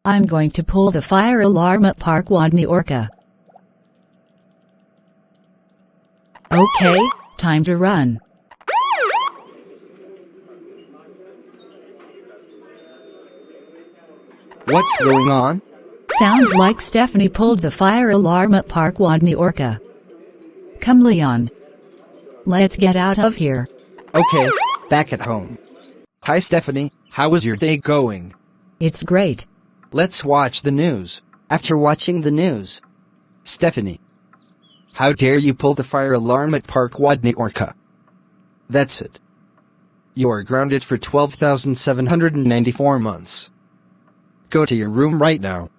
I'm going to pull the fire alarm at Park Wodny Orka. Okay, time to run. What's going on? Sounds like Stephanie pulled the fire alarm at Park Wodny Orka. Come Leon. Let's get out of here. Okay, back at home. Hi Stephanie, how was your day going? It's great. Let's watch the news. After watching the news. Stephanie. How dare you pull the fire alarm at Park Wodny Orka? That's it. You are grounded for 12,794 months. Go to your room right now.